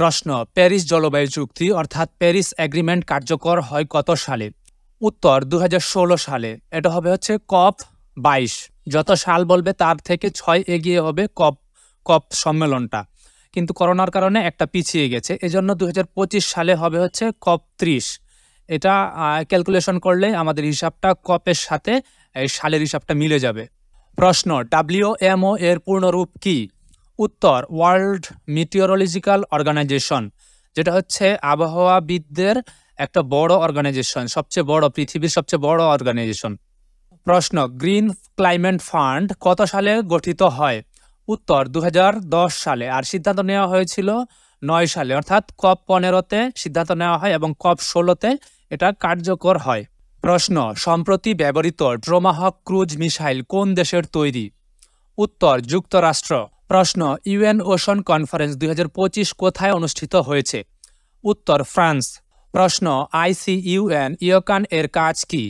প্রশ্ন, প্যারিস জলবায়ু চুক্তি অর্থাৎ প্যারিস এগ্রিমেন্ট কার্যকর হয় কত সালে? উত্তর 2016 সালে। এটা হবে হচ্ছে COP 22। যত সাল বলবে তার থেকে 6 এগিয়ে হবে কপ সম্মেলনটা, কিন্তু করোনার কারণে একটা পিছিয়ে গেছে, এজন্য 2025 সালে হবে হচ্ছে COP 30। এটা ক্যালকুলেশন করলে আমাদের হিসাবটা কপের সাথে এই সালের হিসাবটা মিলে যাবে। প্রশ্ন, WMO এর পূর্ণরূপ কি? উত্তর ওয়ার্ল্ড মিটিওরোলজিক্যাল অর্গানাইজেশন, যেটা হচ্ছে আবহাওয়াবিদদের একটা বড় অর্গানাইজেশন, সবচেয়ে বড়, পৃথিবীর সবচেয়ে বড় অর্গানাইজেশন। প্রশ্ন, গ্রিন ক্লাইমেট ফান্ড কত সালে গঠিত হয়? উত্তর 2010 সালে। আর সিদ্ধান্ত নেওয়া হয়েছিল 9 সালে, অর্থাৎ COP 15-তে সিদ্ধান্ত নেওয়া হয় এবং COP 16-তে এটা কার্যকর হয়। প্রশ্ন, সম্প্রতি ব্যবহৃত টমাহক ক্রুজ মিসাইল কোন দেশের তৈরি? উত্তর যুক্তরাষ্ট্র। প্রশ্ন, ইউএন ওশন কনফারেন্স 2025 কোথায় অনুষ্ঠিত হয়েছে? উত্তর ফ্রান্স। প্রশ্ন, ICUN ইয়োকান এর কাজ কি?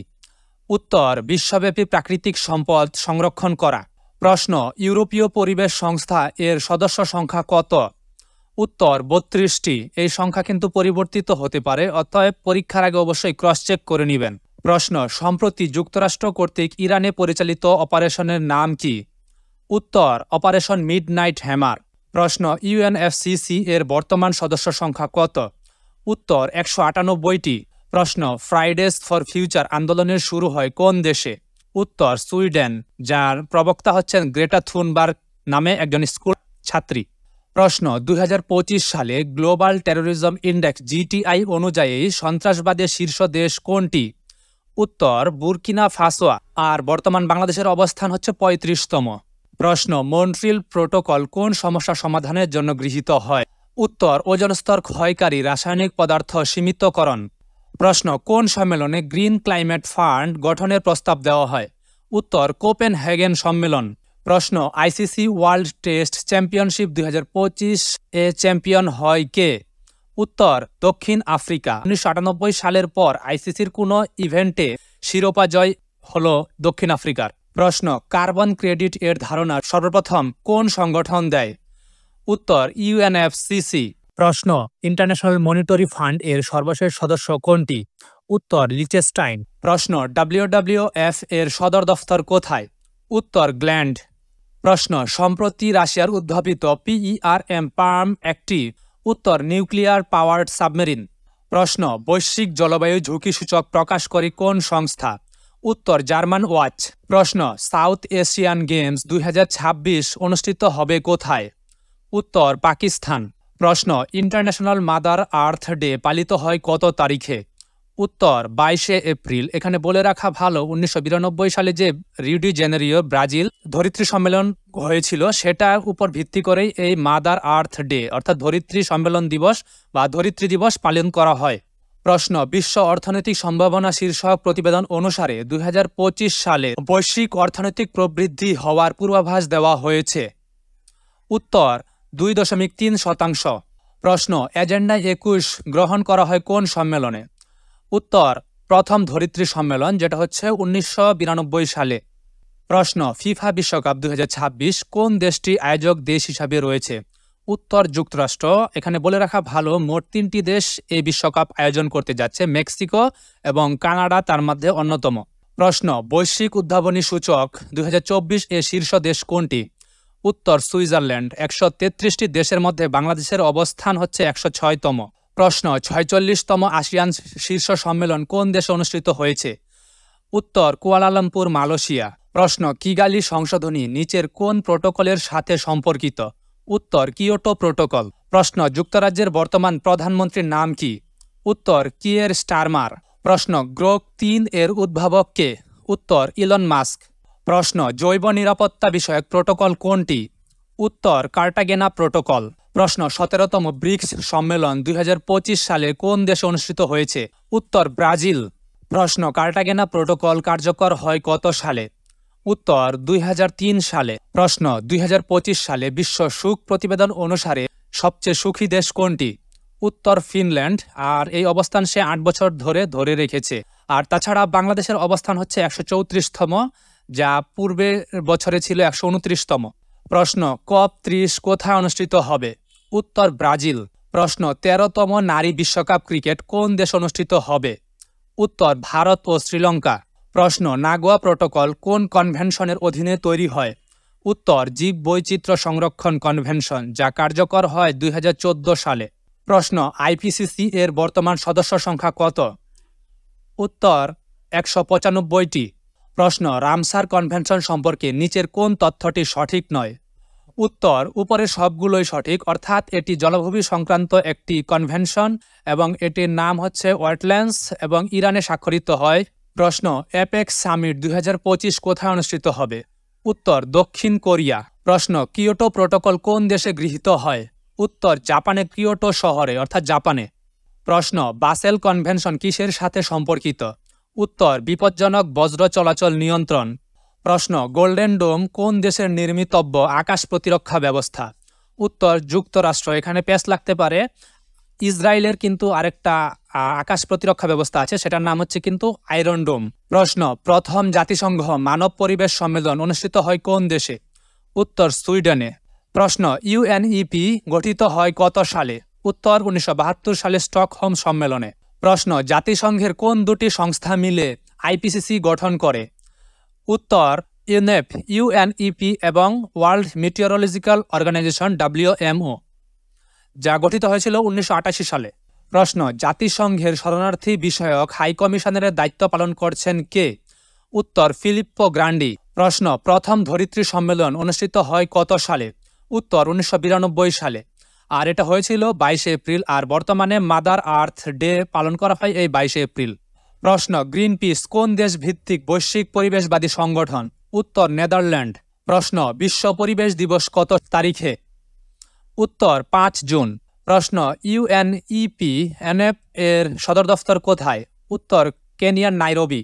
উত্তর বিশ্বব্যাপী প্রাকৃতিক সম্পদ সংরক্ষণ করা। প্রশ্ন, ইউরোপীয় পরিবেশ সংস্থা এর সদস্য সংখ্যা কত? উত্তর 32টি। এই সংখ্যা কিন্তু পরিবর্তিত হতে পারে, অতএব পরীক্ষার আগে অবশ্যই ক্রস চেক করে নেবেন। প্রশ্ন, সম্প্রতি যুক্তরাষ্ট্র কর্তৃক ইরানে পরিচালিত অপারেশনের নাম কি? উত্তর অপারেশন মিডনাইট হ্যামার। প্রশ্ন, UNFCCC এর বর্তমান সদস্য সংখ্যা কত? উত্তর 198টি। প্রশ্ন, ফ্রাইডেজ ফর ফিউচার আন্দোলনের শুরু হয় কোন দেশে? উত্তর সুইডেন, যার প্রবক্তা হচ্ছেন গ্রেটা থুনবার্গ নামে একজন স্কুল ছাত্রী। প্রশ্ন, 2025 সালে গ্লোবাল টেরোরিজম ইন্ডেক্স GTI অনুযায়ী সন্ত্রাসবাদের শীর্ষ দেশ কোনটি? উত্তর বুরকিনা ফাসো, আর বর্তমান বাংলাদেশের অবস্থান হচ্ছে 35তম। প্রশ্ন, মন্ট্রিল প্রোটোকল কোন সমস্যা সমাধানের জন্য গৃহীত হয়? উত্তর ওজোন স্তর ক্ষয়কারী রাসায়নিক পদার্থ সীমিতকরণ। প্রশ্ন, কোন সম্মেলনে গ্রিন ক্লাইমেট ফান্ড গঠনের প্রস্তাব দেওয়া হয়? উত্তর কোপেনহেগেন সম্মেলন। প্রশ্ন, ICC ওয়ার্ল্ড টেস্ট চ্যাম্পিয়নশিপ 2025 এ চ্যাম্পিয়ন হয় কে? উত্তর দক্ষিণ আফ্রিকা। 1998 সালের পর ICCর কোনো ইভেন্টে শিরোপা জয় হল দক্ষিণ আফ্রিকার। প্রশ্ন, কার্বন ক্রেডিট এর ধারণা সর্বপ্রথম কোন সংগঠন দেয়? উত্তর UNFCCC। প্রশ্ন, ইন্টারন্যাশনাল মনিটারি ফান্ড এর সর্বশেষ সদস্য কোনটি? উত্তর লিচেস্টাইন। প্রশ্ন, WWF এর সদর দফতর কোথায়? উত্তর গ্ল্যান্ড। প্রশ্ন, সম্প্রতি রাশিয়ার উদ্ভাবিত PERM একটি? উত্তর নিউক্লিয়ার পাওয়ার্ড সাবমেরিন। প্রশ্ন, বৈশ্বিক জলবায়ু ঝুঁকি সূচক প্রকাশ করে কোন সংস্থা? উত্তর জার্মান ওয়াচ। প্রশ্ন, সাউথ এশিয়ান গেমস 2026 অনুষ্ঠিত হবে কোথায়? উত্তর পাকিস্তান। প্রশ্ন, ইন্টারন্যাশনাল মাদার আর্থ ডে পালিত হয় কত তারিখে? উত্তর 22 এপ্রিল। এখানে বলে রাখা ভালো, 1992 সালে যে রিও ডি জেনেরিও ব্রাজিল ধরিত্রী সম্মেলন হয়েছিল, সেটার উপর ভিত্তি করেই এই মাদার আর্থ ডে অর্থাৎ ধরিত্রী সম্মেলন দিবস বা ধরিত্রী দিবস পালন করা হয়। প্রশ্ন, বিশ্ব অর্থনৈতিক সম্ভাবনা শীর্ষক প্রতিবেদন অনুসারে 2025 সালে বৈশ্বিক অর্থনৈতিক প্রবৃদ্ধি হওয়ার পূর্বাভাস দেওয়া হয়েছে। উত্তর 2.3%। প্রশ্ন, এজেন্ডা 21 গ্রহণ করা হয় কোন সম্মেলনে? উত্তর প্রথম ধরিত্রী সম্মেলন, যেটা হচ্ছে 1992 সালে। প্রশ্ন, ফিফা বিশ্বকাপ 2026 কোন দেশটি আয়োজক দেশ হিসাবে রয়েছে? উত্তর যুক্তরাষ্ট্র। এখানে বলে রাখা ভালো, মোট 3টি দেশ এই বিশ্বকাপ আয়োজন করতে যাচ্ছে, মেক্সিকো এবং কানাডা তার মধ্যে অন্যতম। প্রশ্ন, বৈশ্বিক উদ্ভাবনী সূচক 2024 এর শীর্ষ দেশ কোনটি? উত্তর সুইজারল্যান্ড। 133টি দেশের মধ্যে বাংলাদেশের অবস্থান হচ্ছে 106তম। প্রশ্ন, 46তম আসিয়ান শীর্ষ সম্মেলন কোন দেশে অনুষ্ঠিত হয়েছে? উত্তর কুয়ালালামপুর, মালয়েশিয়া। প্রশ্ন, কিগালি সংশোধনী নিচের কোন প্রোটোকলের সাথে সম্পর্কিত? উত্তর কিয়োটো প্রোটোকল। প্রশ্ন, যুক্তরাজ্যের বর্তমান প্রধানমন্ত্রীর নাম কি? উত্তর কিয়ের স্টারমার। প্রশ্ন, গ্রোক 3 এর উদ্ভাবক কে? উত্তর ইলন মাস্ক। প্রশ্ন, জৈব নিরাপত্তা বিষয়ক প্রোটোকল কোনটি? উত্তর কার্টাগেনা প্রোটোকল। প্রশ্ন, 17তম ব্রিক্স সম্মেলন 2025 সালে কোন দেশে অনুষ্ঠিত হয়েছে? উত্তর ব্রাজিল। প্রশ্ন, কার্টাগেনা প্রোটোকল কার্যকর হয় কত সালে? উত্তর 2003 সালে। প্রশ্ন, 2025 সালে বিশ্ব সুখ প্রতিবেদন অনুসারে সবচেয়ে সুখী দেশ কোনটি? উত্তর ফিনল্যান্ড। আর এই অবস্থান সে 8 বছর ধরে রেখেছে। আর তাছাড়া বাংলাদেশের অবস্থান হচ্ছে 134তম, যা পূর্বের বছরে ছিল 129তম। প্রশ্ন, COP 30 কোথায় অনুষ্ঠিত হবে? উত্তর ব্রাজিল। প্রশ্ন ১৩তম নারী বিশ্বকাপ ক্রিকেট কোন দেশে অনুষ্ঠিত হবে? উত্তর ভারত ও শ্রীলঙ্কা। প্রশ্ন নাগোয়া প্রোটোকল কোন কনভেনশনের অধীনে তৈরি হয়? উত্তর জীব বৈচিত্র্য সংরক্ষণ কনভেনশন, যা কার্যকর হয় ২০১৪ সালে। প্রশ্ন আইপিসিসি এর বর্তমান সদস্য সংখ্যা কত? উত্তর ১৯৫টি। প্রশ্ন রামসার কনভেনশন সম্পর্কে নিচের কোন তথ্যটি সঠিক নয়? উত্তর উপরের সবগুলোই সঠিক, অর্থাৎ এটি জলাভূমি সংক্রান্ত একটি কনভেনশন এবং এটির নাম হচ্ছে ওয়েটল্যান্ডস এবং ইরানে স্বাক্ষরিত হয়। প্রশ্ন অ্যাপেক্স সামিট ২০২৫ কোথায় অনুষ্ঠিত হবে? উত্তর দক্ষিণ কোরিয়া। প্রশ্ন কিয়োটো প্রোটোকল কোন দেশে গৃহীত হয়? উত্তর জাপানের কিয়োটো শহরে অর্থাৎ জাপানে। প্রশ্ন বাসেল কনভেনশন কিসের সাথে সম্পর্কিত? উত্তর বিপজ্জনক বজ্র চলাচল নিয়ন্ত্রণ। প্রশ্ন গোল্ডেন ডোম কোন দেশের নির্মিতব্য আকাশ প্রতিরক্ষা ব্যবস্থা? উত্তর যুক্তরাষ্ট্র। এখানে পেশ লাগতে পারে, ইসরায়েলের কিন্তু আরেকটা আকাশ প্রতিরক্ষা ব্যবস্থা আছে, সেটার নাম হচ্ছে কিন্তু আয়রন ডোম। প্রশ্ন প্রথম জাতিসংঘ মানব পরিবেশ সম্মেলন অনুষ্ঠিত হয় কোন দেশে? উত্তর সুইডেনে। প্রশ্ন ইউএনইপি গঠিত হয় কত সালে? উত্তর ১৯৭২ সালে স্টকহোম সম্মেলনে। প্রশ্ন জাতিসংঘের কোন দুটি সংস্থা মিলে আইপিসিসি গঠন করে? উত্তর ইউনেপ, ইউএনইপি এবং ওয়ার্ল্ড মিটিওরোলজিক্যাল অর্গানাইজেশন WMO, যা গঠিত হয়েছিল ১৯৮৮ সালে। প্রশ্ন জাতিসংঘের শরণার্থী বিষয়ক হাইকমিশনারের দায়িত্ব পালন করছেন কে? উত্তর ফিলিপ্পো গ্রান্ডি। প্রশ্ন প্রথম ধরিত্রী সম্মেলন অনুষ্ঠিত হয় কত সালে? উত্তর ১৯৯২ সালে, আর এটা হয়েছিল ২২ এপ্রিল, আর বর্তমানে মাদার আর্থ ডে পালন করা হয় এই ২২ এপ্রিল। প্রশ্ন গ্রিন পিস কোন দেশ ভিত্তিক বৈশ্বিক পরিবেশবাদী সংগঠন? উত্তর নেদারল্যান্ড। প্রশ্ন বিশ্ব পরিবেশ দিবস কত তারিখে? উত্তর ৫ জুন। প্রশ্ন ইউএনইপি এর সদর দফতর কোথায়? উত্তর কেনিয়ার নাইরোবি।